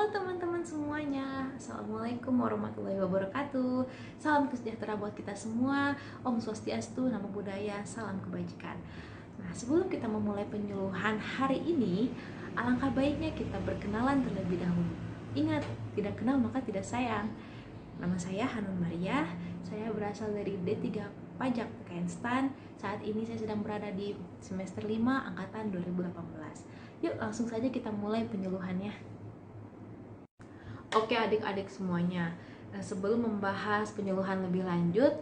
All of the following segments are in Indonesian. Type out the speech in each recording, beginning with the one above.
Halo teman-teman semuanya, Assalamualaikum warahmatullahi wabarakatuh. Salam sejahtera buat kita semua. Om Swastiastu, Namo Buddhaya, salam kebajikan. Nah, sebelum kita memulai penyuluhan hari ini, alangkah baiknya kita berkenalan terlebih dahulu. Ingat, tidak kenal maka tidak sayang. Nama saya Hanun Maria, saya berasal dari D3 Pajak Kenstan. Saat ini saya sedang berada di semester 5 angkatan 2018. Yuk langsung saja kita mulai penyuluhannya. Oke adik-adik semuanya, sebelum membahas penyuluhan lebih lanjut,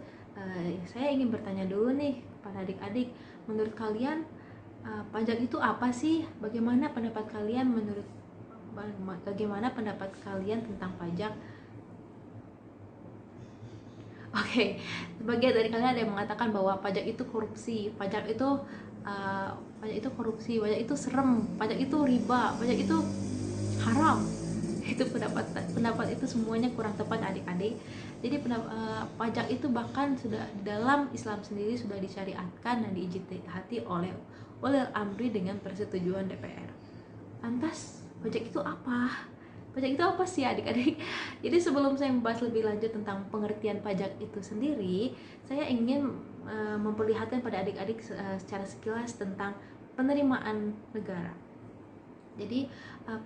saya ingin bertanya dulu nih kepada adik-adik, menurut kalian pajak itu apa sih? Bagaimana pendapat kalian tentang pajak? Oke, sebagian dari kalian ada yang mengatakan bahwa pajak itu korupsi, pajak itu korupsi, pajak itu serem, pajak itu riba, pajak itu haram. Itu pendapat itu semuanya kurang tepat adik-adik. Jadi pajak itu bahkan sudah dalam Islam sendiri sudah disyariatkan dan diijtihadi oleh amri dengan persetujuan DPR. Lantas pajak itu apa? Pajak itu apa sih adik-adik? Jadi sebelum saya membahas lebih lanjut tentang pengertian pajak itu sendiri, saya ingin memperlihatkan pada adik-adik secara sekilas tentang penerimaan negara. Jadi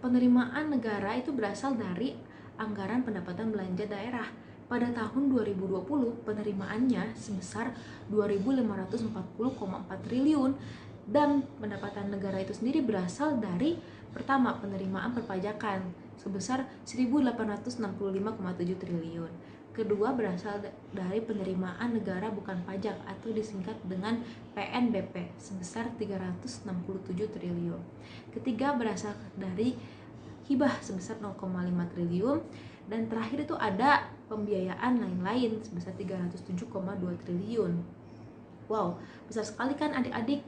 penerimaan negara itu berasal dari anggaran pendapatan belanja daerah. Pada tahun 2020 penerimaannya sebesar 2.540,4 triliun dan pendapatan negara itu sendiri berasal dari pertama penerimaan perpajakan sebesar 1.865,7 triliun. Kedua berasal dari penerimaan negara bukan pajak atau disingkat dengan PNBP sebesar 367 triliun. Ketiga berasal dari hibah sebesar 0,5 triliun dan terakhir itu ada pembiayaan lain-lain sebesar 307,2 triliun. Wow, besar sekali kan adik-adik.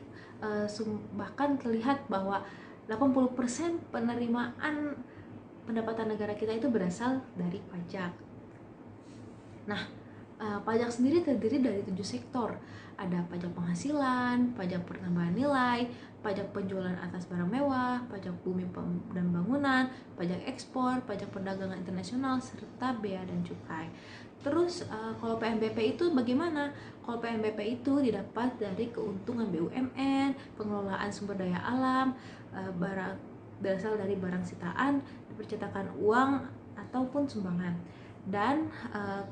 Bahkan terlihat bahwa 80% penerimaan pendapatan negara kita itu berasal dari pajak. Nah, pajak sendiri terdiri dari 7 sektor. Ada pajak penghasilan, pajak penambahan nilai, pajak penjualan atas barang mewah, pajak bumi dan bangunan, pajak ekspor, pajak perdagangan internasional, serta bea dan cukai. Terus kalau PNBP itu bagaimana? Kalau PNBP itu didapat dari keuntungan BUMN, pengelolaan sumber daya alam, berasal dari barang sitaan, percetakan uang ataupun sumbangan. Dan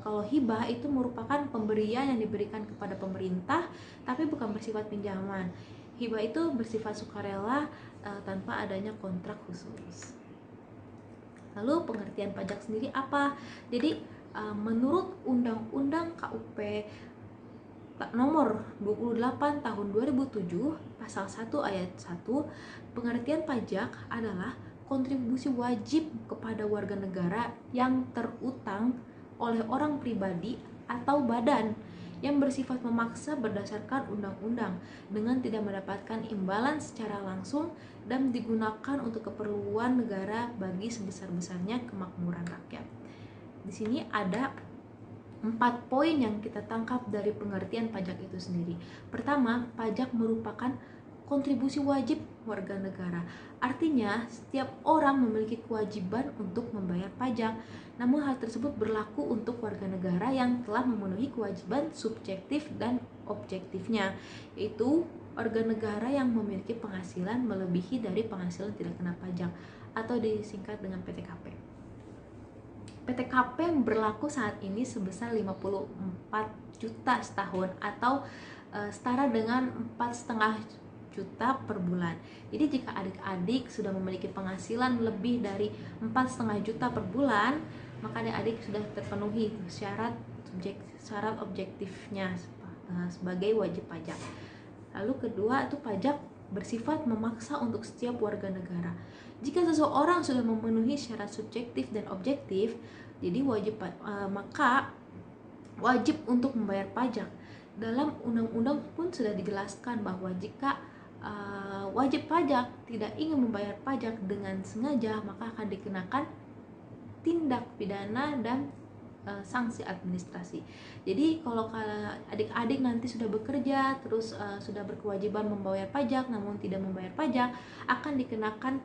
kalau hibah itu merupakan pemberian yang diberikan kepada pemerintah tapi bukan bersifat pinjaman. Hibah itu bersifat sukarela tanpa adanya kontrak khusus. Lalu pengertian pajak sendiri apa? Jadi menurut Undang-Undang KUP nomor 28 tahun 2007 pasal 1 ayat 1, pengertian pajak adalah kontribusi wajib kepada warga negara yang terutang oleh orang pribadi atau badan yang bersifat memaksa berdasarkan undang-undang dengan tidak mendapatkan imbalan secara langsung dan digunakan untuk keperluan negara bagi sebesar-besarnya kemakmuran rakyat. Di sini ada 4 poin yang kita tangkap dari pengertian pajak itu sendiri. Pertama, pajak merupakan kontribusi wajib warga negara. Artinya, setiap orang memiliki kewajiban untuk membayar pajak. Namun hal tersebut berlaku untuk warga negara yang telah memenuhi kewajiban subjektif dan objektifnya, yaitu warga negara yang memiliki penghasilan melebihi dari penghasilan tidak kena pajak atau disingkat dengan PTKP. PTKP yang berlaku saat ini sebesar 54 juta setahun atau setara dengan 4,5 juta per bulan. Jadi jika adik-adik sudah memiliki penghasilan lebih dari 4,5 juta per bulan, maka adik-adik sudah terpenuhi syarat objektifnya sebagai wajib pajak. Lalu kedua itu pajak bersifat memaksa untuk setiap warga negara. Jika seseorang sudah memenuhi syarat subjektif dan objektif, jadi maka wajib untuk membayar pajak. Dalam undang-undang pun sudah dijelaskan bahwa jika wajib pajak tidak ingin membayar pajak dengan sengaja, maka akan dikenakan tindak pidana dan sanksi administrasi. Jadi kalau adik-adik nanti sudah bekerja terus sudah berkewajiban membayar pajak namun tidak membayar pajak, akan dikenakan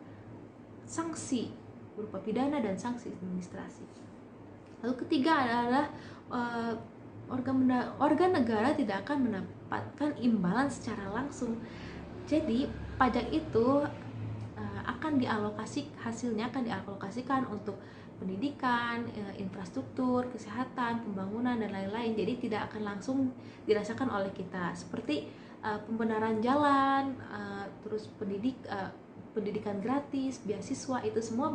sanksi berupa pidana dan sanksi administrasi. Lalu ketiga adalah organ negara tidak akan mendapatkan imbalan secara langsung. Jadi pajak itu hasilnya akan dialokasikan untuk pendidikan, infrastruktur, kesehatan, pembangunan dan lain-lain. Jadi tidak akan langsung dirasakan oleh kita. Seperti pembenaran jalan, terus pendidikan gratis, beasiswa, itu semua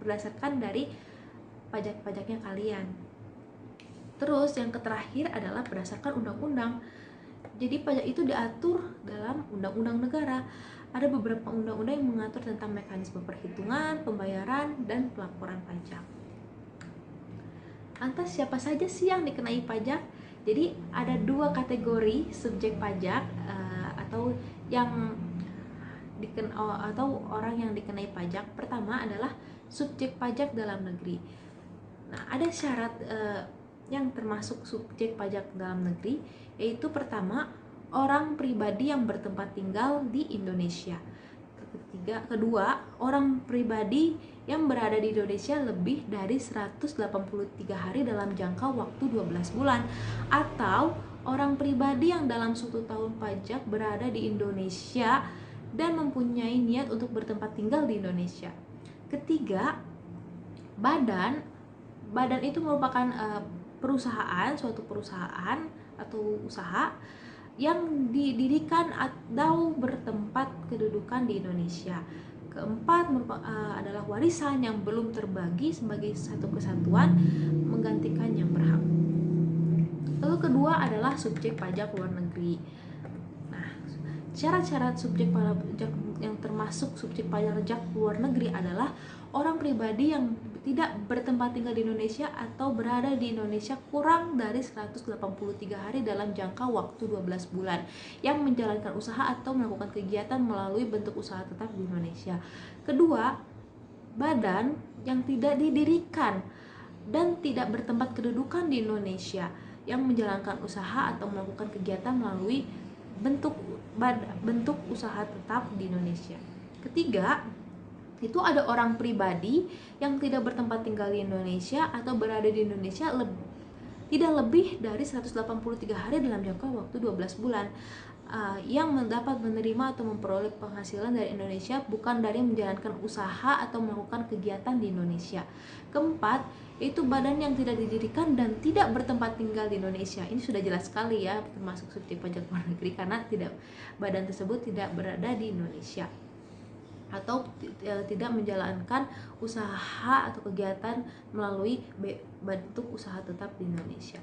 berdasarkan dari pajak-pajaknya kalian. Terus yang terakhir adalah berdasarkan undang-undang. Jadi pajak itu diatur dalam undang-undang negara. Ada beberapa undang-undang yang mengatur tentang mekanisme perhitungan, pembayaran, dan pelaporan pajak. Lantas siapa saja sih yang dikenai pajak? Jadi ada dua kategori subjek pajak atau orang yang dikenai pajak. Pertama adalah subjek pajak dalam negeri. Nah, ada syarat yang termasuk subjek pajak dalam negeri, yaitu pertama, orang pribadi yang bertempat tinggal di Indonesia. Kedua, orang pribadi yang berada di Indonesia lebih dari 183 hari dalam jangka waktu 12 bulan, atau orang pribadi yang dalam suatu tahun pajak berada di Indonesia dan mempunyai niat untuk bertempat tinggal di Indonesia. Ketiga, badan itu merupakan suatu perusahaan atau usaha yang didirikan atau bertempat kedudukan di Indonesia. Keempat adalah warisan yang belum terbagi sebagai satu kesatuan menggantikan yang berhak. Lalu kedua adalah subjek pajak luar negeri. Nah, syarat-syarat subjek pajak yang termasuk subjek pajak luar negeri adalah orang pribadi yang tidak bertempat tinggal di Indonesia atau berada di Indonesia kurang dari 183 hari dalam jangka waktu 12 bulan, yang menjalankan usaha atau melakukan kegiatan melalui bentuk usaha tetap di Indonesia. Kedua, badan yang tidak didirikan dan tidak bertempat kedudukan di Indonesia, yang menjalankan usaha atau melakukan kegiatan melalui bentuk usaha tetap di Indonesia. Ketiga, itu ada orang pribadi yang tidak bertempat tinggal di Indonesia atau berada di Indonesia tidak lebih dari 183 hari dalam jangka waktu 12 bulan, yang dapat menerima atau memperoleh penghasilan dari Indonesia bukan dari menjalankan usaha atau melakukan kegiatan di Indonesia. Keempat, itu badan yang tidak didirikan dan tidak bertempat tinggal di Indonesia. Ini sudah jelas sekali ya, termasuk subjek pajak luar negeri karena badan tersebut tidak berada di Indonesia atau tidak menjalankan usaha atau kegiatan melalui bentuk usaha tetap di Indonesia.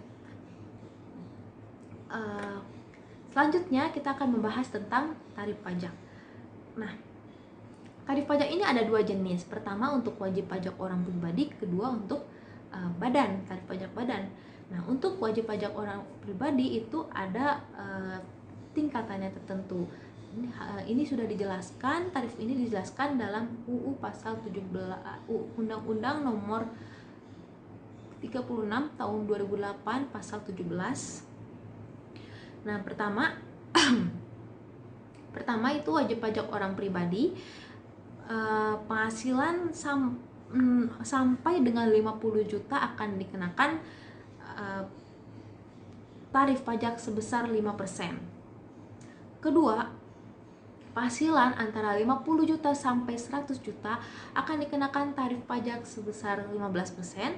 Selanjutnya kita akan membahas tentang tarif pajak. Nah, tarif pajak ini ada dua jenis. Pertama untuk wajib pajak orang pribadi, kedua untuk tarif pajak badan. Nah, untuk wajib pajak orang pribadi itu ada tingkatannya tertentu. Ini sudah dijelaskan, tarif ini dijelaskan dalam UU pasal 17 Undang-Undang nomor 36 tahun 2008 pasal 17. Nah, pertama itu wajib pajak orang pribadi, penghasilan sampai dengan 50 juta akan dikenakan tarif pajak sebesar 5%. Kedua, penghasilan antara 50 juta sampai 100 juta akan dikenakan tarif pajak sebesar 15%.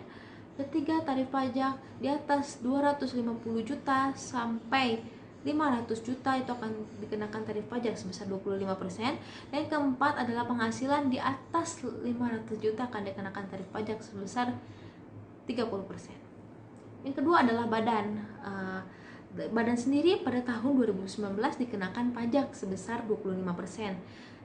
Ketiga, tarif pajak di atas 250 juta sampai 500 juta itu akan dikenakan tarif pajak sebesar 25%. Dan keempat adalah penghasilan di atas 500 juta akan dikenakan tarif pajak sebesar 30%. Yang kedua adalah badan. Badan sendiri pada tahun 2019 dikenakan pajak sebesar 25%.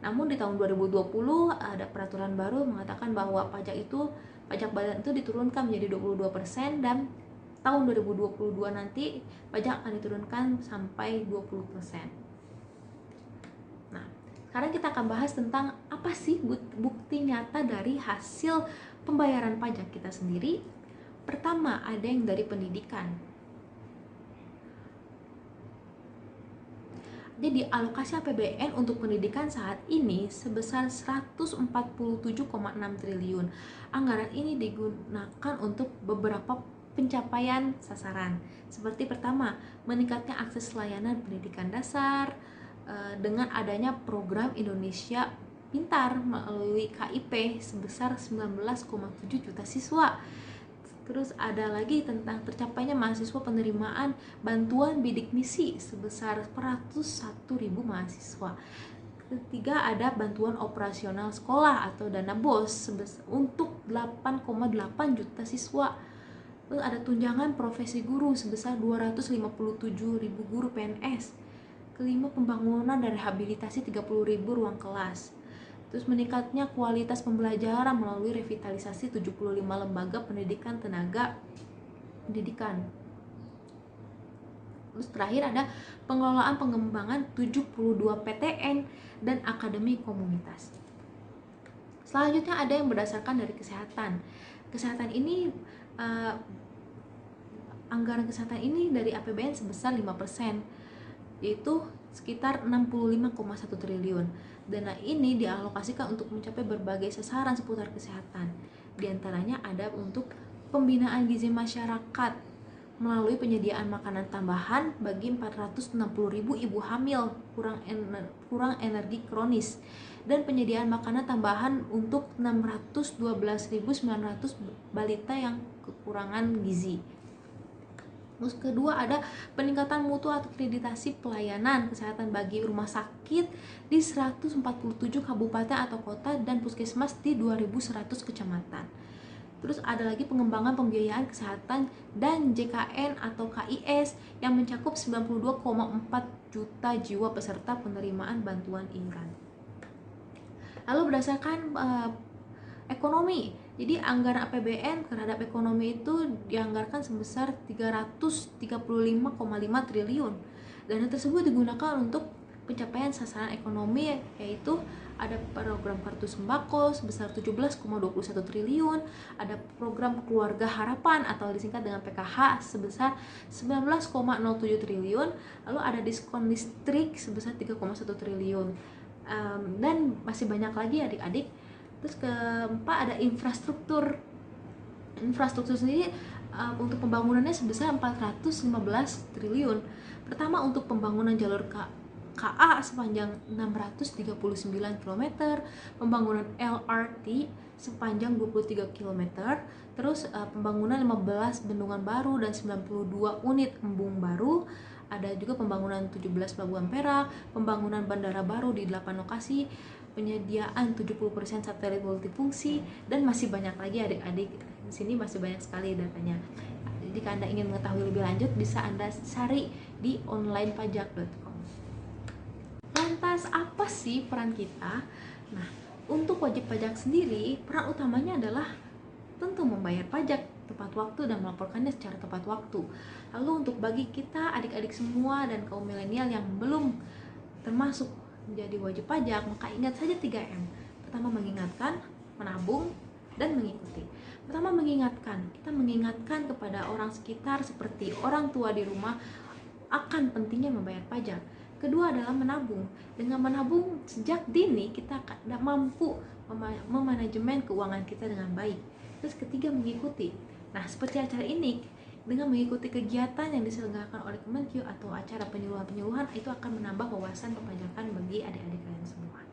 Namun di tahun 2020 ada peraturan baru mengatakan bahwa pajak badan itu diturunkan menjadi 22%, dan tahun 2022 nanti pajak akan diturunkan sampai 20%. Nah, sekarang kita akan bahas tentang apa sih bukti nyata dari hasil pembayaran pajak kita sendiri. Pertama, ada yang dari pendidikan. Jadi alokasi APBN untuk pendidikan saat ini sebesar 147,6 triliun. Anggaran ini digunakan untuk beberapa pencapaian sasaran. Seperti pertama, meningkatnya akses layanan pendidikan dasar dengan adanya program Indonesia Pintar melalui KIP sebesar 19,7 juta siswa. Terus ada lagi tentang tercapainya mahasiswa penerimaan bantuan bidik misi sebesar 101.000 mahasiswa. Ketiga, ada bantuan operasional sekolah atau dana BOS untuk 8,8 juta siswa. Terus ada tunjangan profesi guru sebesar 257.000 guru PNS. Kelima, pembangunan dan rehabilitasi 30.000 ruang kelas. Terus meningkatnya kualitas pembelajaran melalui revitalisasi 75 lembaga pendidikan tenaga pendidikan. Terus terakhir ada pengelolaan pengembangan 72 PTN dan akademi komunitas. Selanjutnya ada yang berdasarkan dari kesehatan. Kesehatan ini anggaran kesehatan ini dari APBN sebesar 5%, yaitu sekitar 65,1 triliun. Dana ini dialokasikan untuk mencapai berbagai sasaran seputar kesehatan. Di antaranya ada untuk pembinaan gizi masyarakat melalui penyediaan makanan tambahan bagi 460.000 ibu hamil kurang energi kronis, dan penyediaan makanan tambahan untuk 612.900 balita yang kekurangan gizi. Terus kedua ada peningkatan mutu akreditasi pelayanan kesehatan bagi rumah sakit di 147 kabupaten atau kota dan puskesmas di 2.100 kecamatan. Terus ada lagi pengembangan pembiayaan kesehatan dan JKN atau KIS yang mencakup 92,4 juta jiwa peserta penerimaan bantuan iuran. Lalu berdasarkan ekonomi, jadi anggaran APBN terhadap ekonomi itu dianggarkan sebesar 335,5 triliun. Dana tersebut digunakan untuk pencapaian sasaran ekonomi, yaitu ada program kartu sembako sebesar 17,21 triliun, ada program keluarga harapan atau disingkat dengan PKH sebesar 19,07 triliun, lalu ada diskon listrik sebesar 3,1 triliun, dan masih banyak lagi adik-adik. Terus keempat ada infrastruktur sendiri untuk pembangunannya sebesar 415 triliun. Pertama, untuk pembangunan jalur KA sepanjang 639 km, pembangunan LRT sepanjang 23 km, terus pembangunan 15 bendungan baru dan 92 unit embung baru. Ada juga pembangunan 17 pelabuhan perak, pembangunan bandara baru di 8 lokasi, penyediaan 70% satelit multifungsi, dan masih banyak lagi adik-adik. Di sini masih banyak sekali datanya. Jika Anda ingin mengetahui lebih lanjut, bisa Anda cari di onlinepajak.com. Lantas apa sih peran kita? Nah, untuk wajib pajak sendiri, peran utamanya adalah tentu membayar pajak tepat waktu dan melaporkannya secara tepat waktu. Lalu untuk bagi kita adik-adik semua dan kaum milenial yang belum termasuk menjadi wajib pajak, maka ingat saja 3M. Pertama, mengingatkan, menabung, dan mengikuti. Pertama, mengingatkan. Kita mengingatkan kepada orang sekitar seperti orang tua di rumah akan pentingnya membayar pajak. Kedua adalah menabung. Dengan menabung sejak dini, kita akan mampu memanajemen keuangan kita dengan baik. Terus ketiga, mengikuti. Nah, seperti acara ini, dengan mengikuti kegiatan yang diselenggarakan oleh Kemenkyu atau acara penyuluhan-penyuluhan, itu akan menambah wawasan perpajakan bagi adik-adik kalian semua.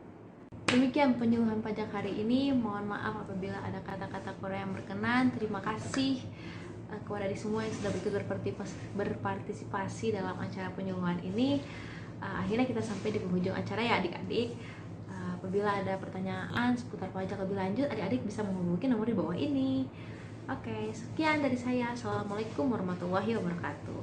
Demikian penyuluhan pajak hari ini. Mohon maaf apabila ada kata-kata Korea yang berkenan. Terima kasih kepada adik semua yang sudah ikut berpartisipasi dalam acara penyuluhan ini. Akhirnya kita sampai di penghujung acara ya adik-adik. Apabila ada pertanyaan seputar pajak lebih lanjut, adik-adik bisa menghubungi nomor di bawah ini. Oke, sekian dari saya. Assalamualaikum warahmatullahi wabarakatuh.